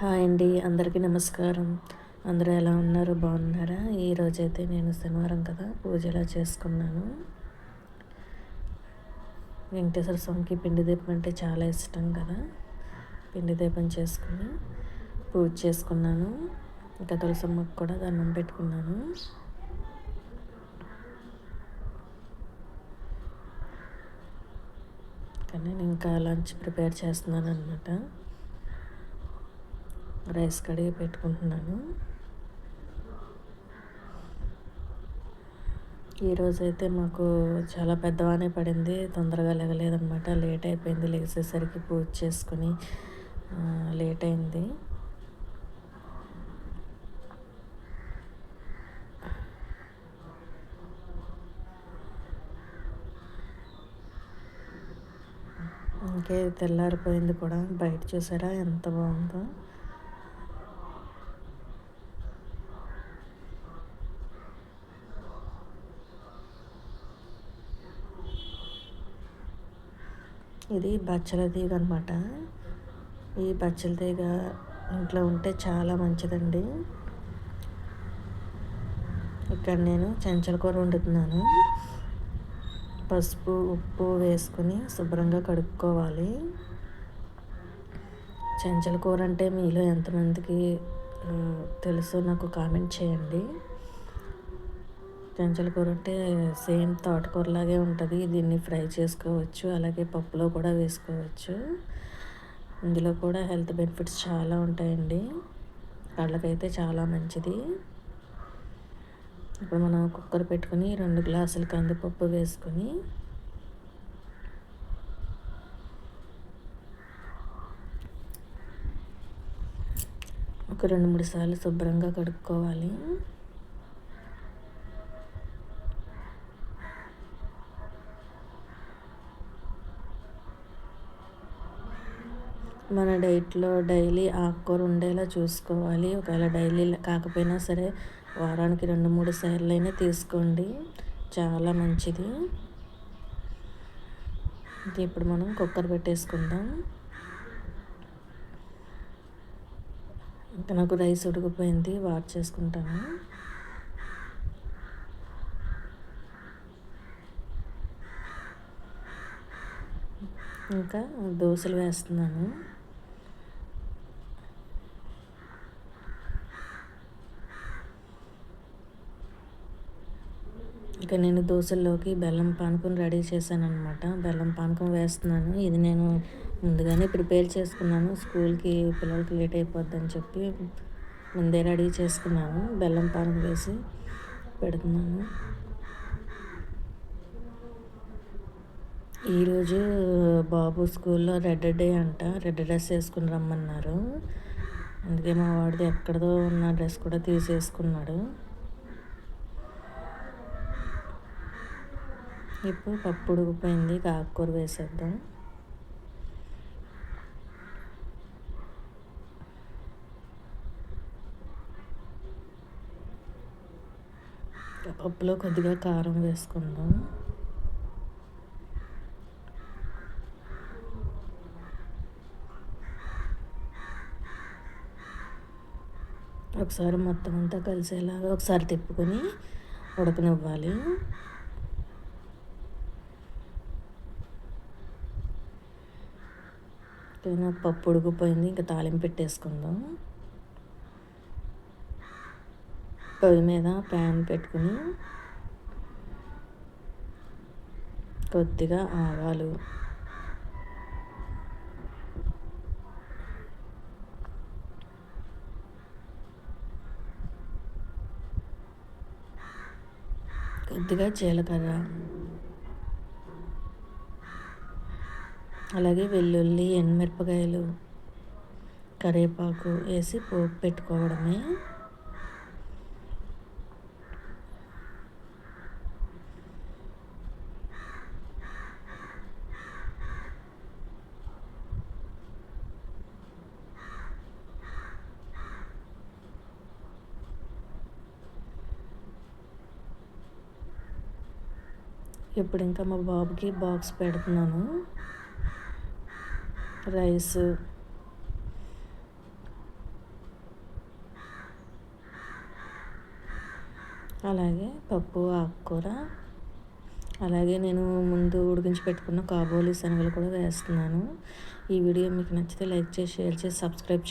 Hi అండి, అందరికీ నమస్కారం. అందరూ ఎలా ఉన్నారు? బాగున్నారా? ఈరోజైతే నేను శనివారం కదా, పూజ ఎలా చేసుకున్నాను. వెంకటేశ్వర స్వామికి పిండి దీపం అంటే చాలా ఇష్టం కదా. పిండి దీపం చేసుకుని పూజ చేసుకున్నాను. ఇంకా తులసమ్మకు కూడా దండం పెట్టుకున్నాను. కానీ నేను ఇంకా లంచ్ ప్రిపేర్ చేస్తున్నాను అనమాట. రైస్ కడిగి పెట్టుకుంటున్నాను. ఈరోజైతే మాకు చాలా పెద్దవానే పడింది. తొందరగా లేగలేదనమాట. లేట్ అయిపోయింది. లేచేసరికి పూజ చేసుకుని లేట్ అయింది. ఇంకే తెల్లారిపోయింది కూడా. బయట చూసారా ఎంత బాగుందో. ఇది బచ్చల తీగ అనమాట. ఈ బచ్చల తీగ ఇంట్లో ఉంటే చాలా మంచిదండి. ఇక్కడ నేను చెంచల కూర వండుతున్నాను. పసుపు ఉప్పు వేసుకుని శుభ్రంగా కడుక్కోవాలి. చెంచల కూర అంటే మీలో ఎంతమందికి తెలుసు నాకు కామెంట్ చేయండి. చెంచల కూర అంటే సేమ్ తోటకూరలాగే ఉంటుంది. దీన్ని ఫ్రై చేసుకోవచ్చు, అలాగే పప్పులో కూడా వేసుకోవచ్చు. ఇందులో కూడా హెల్త్ బెనిఫిట్స్ చాలా ఉంటాయండి. కళ్ళకైతే చాలా మంచిది. ఇప్పుడు మనం కుక్కర్ పెట్టుకుని 2 గ్లాసులు కందిపప్పు వేసుకొని ఒక 2-3 సార్లు శుభ్రంగా కడుక్కోవాలి. మన డైట్లో డైలీ ఆకుకూర ఉండేలా చూసుకోవాలి. ఒకవేళ డైలీ కాకపోయినా సరే వారానికి 2-3 సార్లు అయినా తీసుకోండి, చాలా మంచిది. ఇప్పుడు మనం కుక్కర్ పెట్టేసుకుందాం. ఇంకా నాకు రైస్ ఉడికిపోయింది, వాష్ చేసుకుంటాను. ఇంకా దోశలు వేస్తున్నాను. ఇక నేను దోశల్లోకి బెల్లం పానకం రెడీ చేశాను అనమాట. బెల్లం పానకం వేస్తున్నాను. ఇది నేను ముందుగానే ప్రిపేర్ చేసుకున్నాను. స్కూల్కి పిల్లలకి లేట్ అయిపోద్దని చెప్పి ముందే రెడీ చేసుకున్నాను. బెల్లం పానకం వేసి పెడుతున్నాను. ఈరోజు బాబు స్కూల్లో రెడ్ డే అంట. రెడ్ డ్రెస్ వేసుకుని రమ్మన్నారు. అందుకే మా వాడిది ఎక్కడదో ఉన్న డ్రెస్ కూడా తీసేసుకున్నాడు. ఇప్పుడు పప్పు ఉడికిపోయింది, ఆకుకూర వేసేద్దాం. పప్పులో కొద్దిగా కారం వేసుకుందాం. ఒకసారి మొత్తం అంతా కలిసేలాగా ఒకసారి తిప్పుకొని ఉడకనివ్వాలి. నాకు పప్పు ఉడికిపోయింది. ఇంకా తాలింపు పెట్టేసుకుందాం. పొయ్యి మీద ప్యాన్ పెట్టుకుని కొద్దిగా ఆవాలు, కొద్దిగా జీలకర్ర, అలాగే వెల్లుల్లి, ఎండుమిరపకాయలు, కరివేపాకు వేసి పోపు పెట్టుకోవడమే. ఇప్పుడు ఇంకా మా బాబుకి బాక్స్ పెడుతున్నాను. రైస్, అలాగే పప్పు, ఆకుకూర, అలాగే నేను ముందు ఉడికించి పెట్టుకున్న కాబోలి శనగలు కూడా వేస్తున్నాను. ఈ వీడియో మీకు నచ్చితే లైక్ చేసి, షేర్ చేసి, సబ్స్క్రైబ్